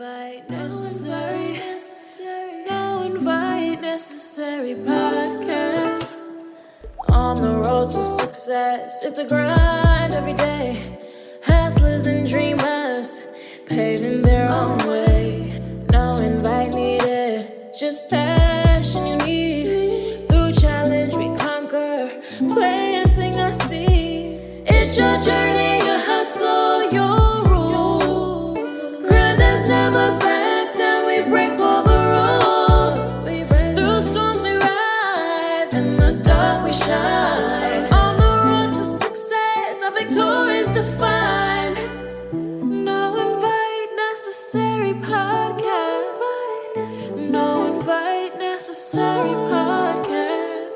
invite necessary. No invite necessary podcast. On the road to success, it's a grind every day. Hustlers and dreamers paving their own way. No invite needed, just passion you need. Through challenge we conquer, planting our seed. It's your journey, your hustle, your rules. Grinders never back down, we break all the rules. Through storms we rise, in the dark we shine. On the road to success, our victory is defined. No invite necessary podcast. No invite necessary podcast.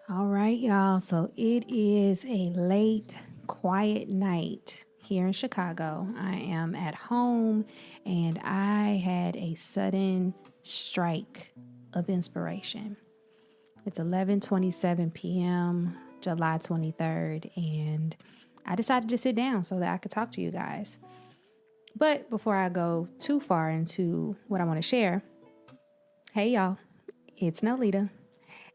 All right, y'all. So it is a late, quiet night here in Chicago. I am at home and I had a sudden strike of inspiration. It's 11:27 p.m., July 23rd, and I decided to sit down so that I could talk to you guys. But before I go too far into what I want to share, hey y'all, it's Nolita,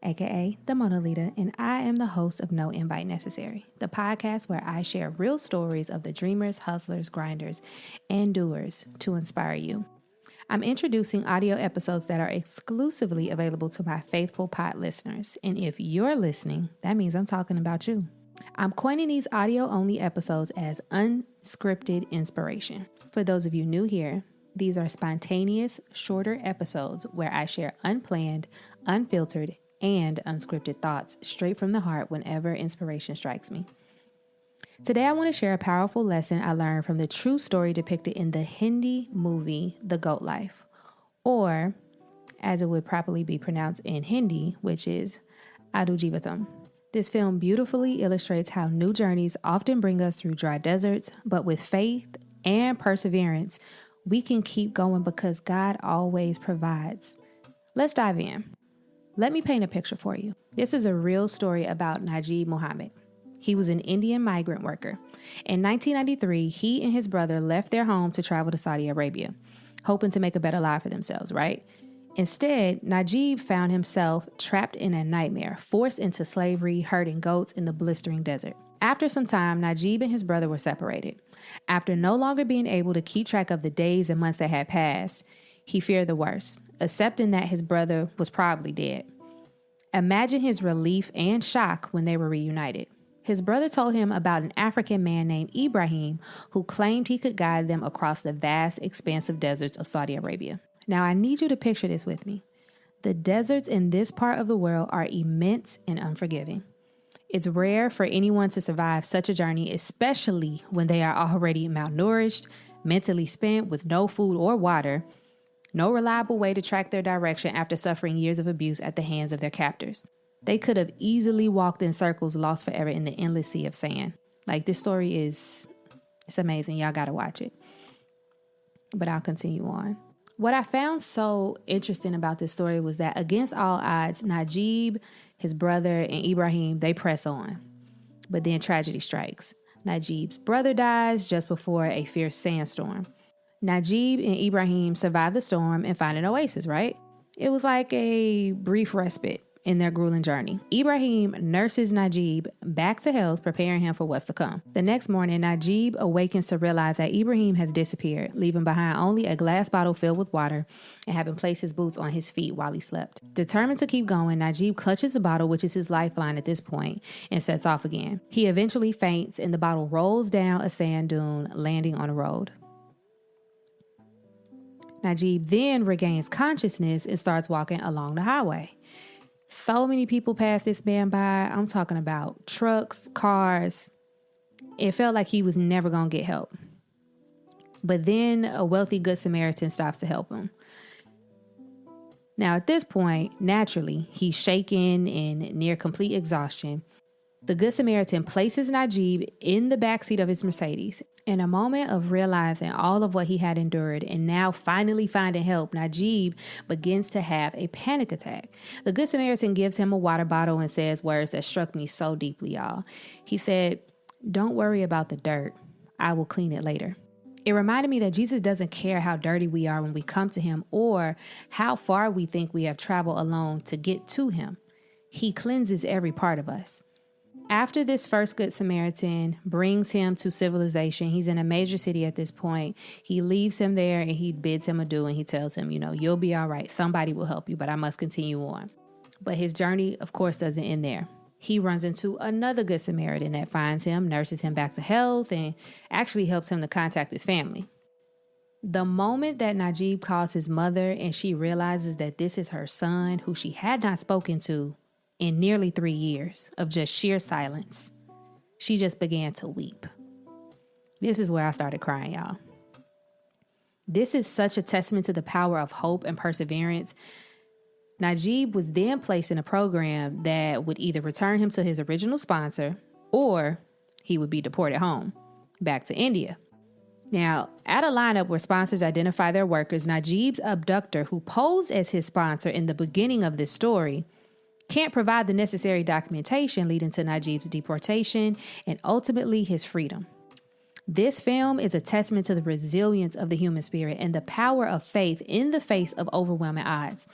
aka the Mona Lita, and I am the host of No Invite Necessary, the podcast where I share real stories of the dreamers, hustlers, grinders, and doers to inspire you. I'm introducing audio episodes that are exclusively available to my faithful pod listeners. And if you're listening, that means I'm talking about you. I'm coining these audio-only episodes as unscripted inspiration. For those of you new here, these are spontaneous, shorter episodes where I share unplanned, unfiltered, and unscripted thoughts straight from the heart whenever inspiration strikes me. Today, I want to share a powerful lesson I learned from the true story depicted in the Hindi movie, The Goat Life, or as it would properly be pronounced in Hindi, which is Aadujeevitham. This film beautifully illustrates how new journeys often bring us through dry deserts, but with faith and perseverance, we can keep going because God always provides. Let's dive in. Let me paint a picture for you. This is a real story about Najeeb Muhammad. He was an Indian migrant worker. In 1993, he and his brother left their home to travel to Saudi Arabia, hoping to make a better life for themselves, right? Instead, Najeeb found himself trapped in a nightmare, forced into slavery, herding goats in the blistering desert. After some time, Najeeb and his brother were separated. After no longer being able to keep track of the days and months that had passed, he feared the worst, accepting that his brother was probably dead. Imagine his relief and shock when they were reunited. His brother told him about an African man named Ibrahim who claimed he could guide them across the vast, expansive deserts of Saudi Arabia. Now, I need you to picture this with me. The deserts in this part of the world are immense and unforgiving. It's rare for anyone to survive such a journey, especially when they are already malnourished, mentally spent with no food or water, no reliable way to track their direction after suffering years of abuse at the hands of their captors. They could have easily walked in circles, lost forever in the endless sea of sand. Like, this story it's amazing. Y'all got to watch it. But I'll continue on. What I found so interesting about this story was that against all odds, Najeeb, his brother, and Ibrahim, they press on. But then tragedy strikes. Najeeb's brother dies just before a fierce sandstorm. Najeeb and Ibrahim survive the storm and find an oasis, right? It was like a brief respite in their grueling journey. Ibrahim nurses Najeeb back to health, preparing him for what's to come. The next morning, Najeeb awakens to realize that Ibrahim has disappeared, leaving behind only a glass bottle filled with water and having placed his boots on his feet while he slept. Determined to keep going, Najeeb clutches the bottle, which is his lifeline at this point, and sets off again. He eventually faints and the bottle rolls down a sand dune, landing on a road. Najeeb then regains consciousness and starts walking along the highway. So many people pass this man by. I'm talking about trucks, cars. It felt like he was never going to get help. But then a wealthy Good Samaritan stops to help him. Now, at this point, naturally, he's shaken and near complete exhaustion. The Good Samaritan places Najeeb in the backseat of his Mercedes. In a moment of realizing all of what he had endured and now finally finding help, Najeeb begins to have a panic attack. The Good Samaritan gives him a water bottle and says words that struck me so deeply, y'all. He said, "Don't worry about the dirt. I will clean it later." It reminded me that Jesus doesn't care how dirty we are when we come to him or how far we think we have traveled alone to get to him. He cleanses every part of us. After this first Good Samaritan brings him to civilization, he's in a major city at this point. He leaves him there and he bids him adieu and he tells him, you'll be all right. Somebody will help you, but I must continue on. But his journey, of course, doesn't end there. He runs into another Good Samaritan that finds him, nurses him back to health, and actually helps him to contact his family. The moment that Najeeb calls his mother and she realizes that this is her son, who she had not spoken to in nearly 3 years of just sheer silence, she just began to weep. This is where I started crying, y'all. This is such a testament to the power of hope and perseverance. Najeeb was then placed in a program that would either return him to his original sponsor or he would be deported home, back to India. Now, at a lineup where sponsors identify their workers, Najeeb's abductor, who posed as his sponsor in the beginning of this story, can't provide the necessary documentation, leading to Najeeb's deportation and ultimately his freedom. This film is a testament to the resilience of the human spirit and the power of faith in the face of overwhelming odds.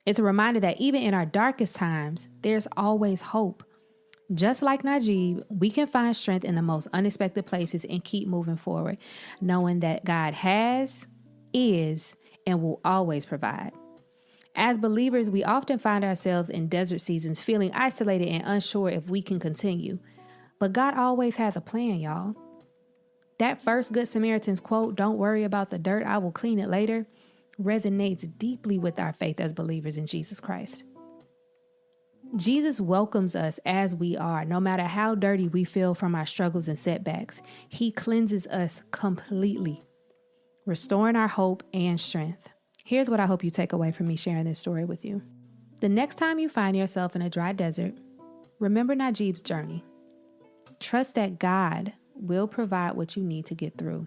It's a reminder that even in our darkest times, there's always hope. Just like Najeeb, we can find strength in the most unexpected places and keep moving forward, knowing that God has, is, and will always provide. As believers, we often find ourselves in desert seasons feeling isolated and unsure if we can continue. But God always has a plan, y'all. That first Good Samaritan's quote, "Don't worry about the dirt, I will clean it later," resonates deeply with our faith as believers in Jesus Christ. Jesus welcomes us as we are, no matter how dirty we feel from our struggles and setbacks. He cleanses us completely, restoring our hope and strength. Here's what I hope you take away from me sharing this story with you. The next time you find yourself in a dry desert, remember Najeeb's journey. Trust that God will provide what you need to get through.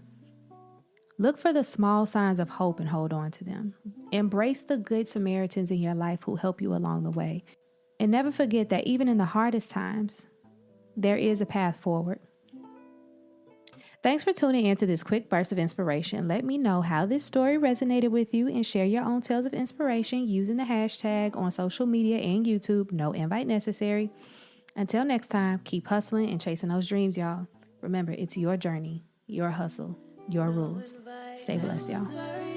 Look for the small signs of hope and hold on to them. Embrace the Good Samaritans in your life who help you along the way. And never forget that even in the hardest times, there is a path forward. Thanks for tuning in to this quick burst of inspiration. Let me know how this story resonated with you and share your own tales of inspiration using the hashtag on social media and YouTube. No invite necessary. Until next time, keep hustling and chasing those dreams, y'all. Remember, it's your journey, your hustle, your rules. Stay blessed, y'all.